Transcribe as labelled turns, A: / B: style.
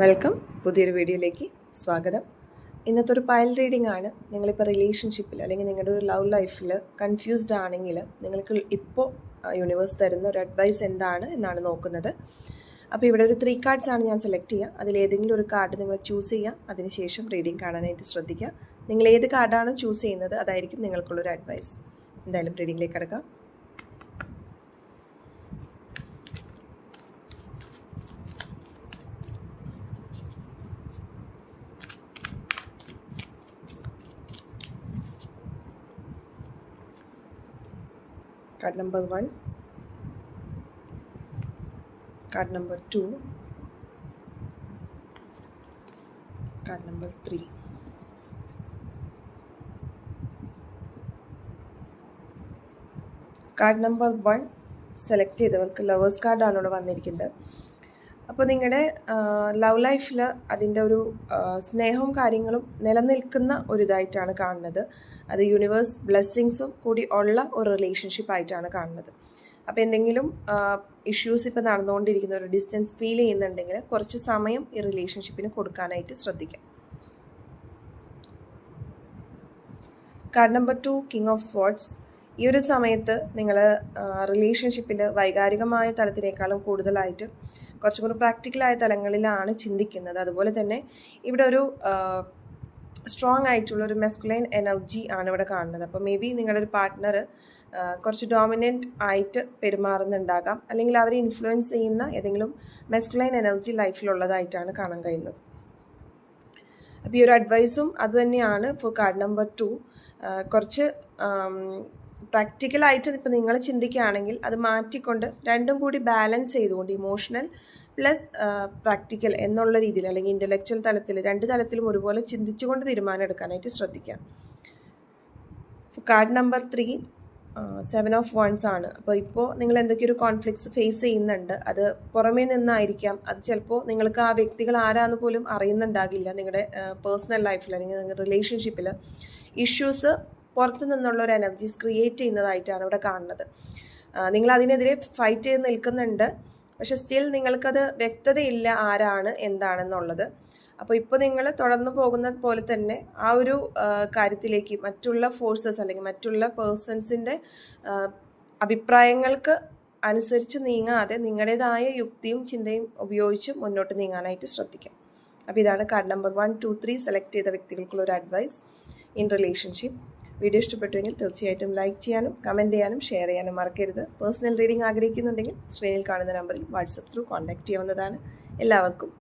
A: Welcome. പുതിയൊരു വീഡിയോയിലേക്ക് സ്വാഗതം. ഇന്നത്തെ ഒരു പൈൽ റീഡിംഗ് ആണ്. നിങ്ങളിപ്പോൾ റിലേഷൻഷിപ്പിൽ അല്ലെങ്കിൽ നിങ്ങളുടെ ഒരു ലവ് ലൈഫിൽ കൺഫ്യൂസ്ഡ് ആണെങ്കിൽ നിങ്ങൾക്ക് ഇപ്പോൾ യൂണിവേഴ്സ് തരുന്ന ഒരു അഡ്വൈസ് എന്താണ് എന്നാണ് നോക്കുന്നത്. അപ്പോൾ ഇവിടെ ഒരു 3 കാർഡ്സ് ആണ് ഞാൻ സെലക്ട് ചെയ്യുക. അതിലേതെങ്കിലും ഒരു കാർഡ് നിങ്ങൾ ചൂസ് ചെയ്യുക. അതിനുശേഷം റീഡിംഗ് കാണാനായിട്ട് ശ്രദ്ധിക്കുക. നിങ്ങൾ ഏത് കാർഡാണോ ചൂസ് ചെയ്യുന്നത് അതായിരിക്കും നിങ്ങൾക്കുള്ളൊരു അഡ്വൈസ്. എന്തായാലും റീഡിങ്ങിലേക്ക് കിടക്കാം. Card number 1, card number 2, card number 3. Card number 1 select ചെയ്തവർക്ക് ലവേഴ്സ് കാർഡാണ് ഇവിടെ വന്നിരിക്കുന്നത്. അപ്പോൾ നിങ്ങളുടെ ലവ് ലൈഫിൽ അതിൻ്റെ ഒരു സ്നേഹവും കാര്യങ്ങളും നിലനിൽക്കുന്ന ഒരു ഇതായിട്ടാണ് കാണുന്നത്. അത് യൂണിവേഴ്സ് ബ്ലെസ്സിങ്സും കൂടി ഉള്ള ഒരു റിലേഷൻഷിപ്പായിട്ടാണ് കാണുന്നത്. അപ്പോൾ എന്തെങ്കിലും ഇഷ്യൂസ് ഇപ്പോൾ നടന്നുകൊണ്ടിരിക്കുന്ന ഒരു ഡിസ്റ്റൻസ് ഫീൽ ചെയ്യുന്നുണ്ടെങ്കിൽ കുറച്ച് സമയം ഈ റിലേഷൻഷിപ്പിന് കൊടുക്കാനായിട്ട് ശ്രദ്ധിക്കാം. Card number 2 king of swords. ഈ ഒരു സമയത്ത് നിങ്ങൾ റിലേഷൻഷിപ്പിൽ വൈകാരികമായ തലത്തിനേക്കാളും കൂടുതലായിട്ട് കുറച്ചും കൂടി പ്രാക്ടിക്കലായ തലങ്ങളിലാണ് ചിന്തിക്കുന്നത്. അതുപോലെ തന്നെ ഇവിടെ ഒരു സ്ട്രോങ് ആയിട്ടുള്ളൊരു മെസ്കുലൈൻ എനർജി ആണ് ഇവിടെ കാണുന്നത്. അപ്പോൾ മേ ബി നിങ്ങളുടെ ഒരു പാർട്ട്ണർ കുറച്ച് ഡോമിനൻ്റ് ആയിട്ട് പെരുമാറുന്നുണ്ടാകാം, അല്ലെങ്കിൽ അവരെ ഇൻഫ്ലുവൻസ് ചെയ്യുന്ന ഏതെങ്കിലും മെസ്കുലൈൻ എനർജി ലൈഫിലുള്ളതായിട്ടാണ് കാണാൻ കഴിയുന്നത്. അപ്പോൾ ഈ ഒരു അഡ്വൈസും അതുതന്നെയാണ് ഇപ്പോൾ കാർഡ് നമ്പർ 2. കുറച്ച് പ്രാക്ടിക്കലായിട്ട് ഇപ്പോൾ നിങ്ങൾ ചിന്തിക്കുകയാണെങ്കിൽ അത് മാറ്റിക്കൊണ്ട് രണ്ടും കൂടി ബാലൻസ് ചെയ്തുകൊണ്ട് ഇമോഷണൽ പ്ലസ് പ്രാക്ടിക്കൽ എന്നുള്ള രീതിയിൽ അല്ലെങ്കിൽ ഇൻ്റലക്ച്വൽ തലത്തിൽ രണ്ട് തലത്തിലും ഒരുപോലെ ചിന്തിച്ചുകൊണ്ട് തീരുമാനം എടുക്കാനായിട്ട് ശ്രദ്ധിക്കാം. കാർഡ് നമ്പർ 3 7 ഓഫ് വൺസ് ആണ്. അപ്പോൾ ഇപ്പോൾ നിങ്ങൾ എന്തൊക്കെയൊരു കോൺഫ്ലിക്ട്സ് ഫേസ് ചെയ്യുന്നുണ്ട്. അത് പുറമേ നിന്നായിരിക്കാം. അത് ചിലപ്പോൾ നിങ്ങൾക്ക് ആ വ്യക്തികൾ ആരാന്ന് പോലും അറിയുന്നുണ്ടാകില്ല. നിങ്ങളുടെ പേഴ്സണൽ ലൈഫിൽ അല്ലെങ്കിൽ നിങ്ങളുടെ റിലേഷൻഷിപ്പിൽ ഇഷ്യൂസ് പുറത്തു നിന്നുള്ള ഒരു എനർജീസ് ക്രിയേറ്റ് ചെയ്യുന്നതായിട്ടാണ് ഇവിടെ കാണുന്നത്. നിങ്ങൾ അതിനെതിരെ ഫൈറ്റ് ചെയ്ത് നിൽക്കുന്നുണ്ട്, പക്ഷെ സ്റ്റിൽ നിങ്ങൾക്കത് വ്യക്തതയില്ല ആരാണ് എന്താണെന്നുള്ളത്. അപ്പോൾ ഇപ്പോൾ നിങ്ങൾ തുടർന്ന് പോകുന്നത് പോലെ തന്നെ ആ ഒരു കാര്യത്തിലേക്ക് മറ്റുള്ള ഫോഴ്സസ് അല്ലെങ്കിൽ മറ്റുള്ള പേഴ്സൺസിൻ്റെ അഭിപ്രായങ്ങൾക്ക് അനുസരിച്ച് നീങ്ങാതെ നിങ്ങളുടേതായ യുക്തിയും ചിന്തയും ഉപയോഗിച്ച് മുന്നോട്ട് നീങ്ങാനായിട്ട് ശ്രദ്ധിക്കാം. അപ്പോൾ ഇതാണ് കാർഡ് നമ്പർ 1, 2, 3 സെലക്ട് ചെയ്ത വ്യക്തികൾക്കുള്ള ഒരു അഡ്വൈസ് ഇൻ റിലേഷൻഷിപ്പ്. വീഡിയോ ഇഷ്ടപ്പെട്ടുവെങ്കിൽ തീർച്ചയായിട്ടും ലൈക്ക് ചെയ്യാനും കമൻറ്റ് ചെയ്യാനും ഷെയർ ചെയ്യാനും മറക്കരുത്. പേഴ്സണൽ റീഡിംഗ് ആഗ്രഹിക്കുന്നുണ്ടെങ്കിൽ സ്ക്രീനിൽ കാണുന്ന നമ്പറിൽ വാട്സപ്പ് ത്രൂ കോൺടാക്റ്റ് ചെയ്യാവുന്നതാണ്. എല്ലാവർക്കും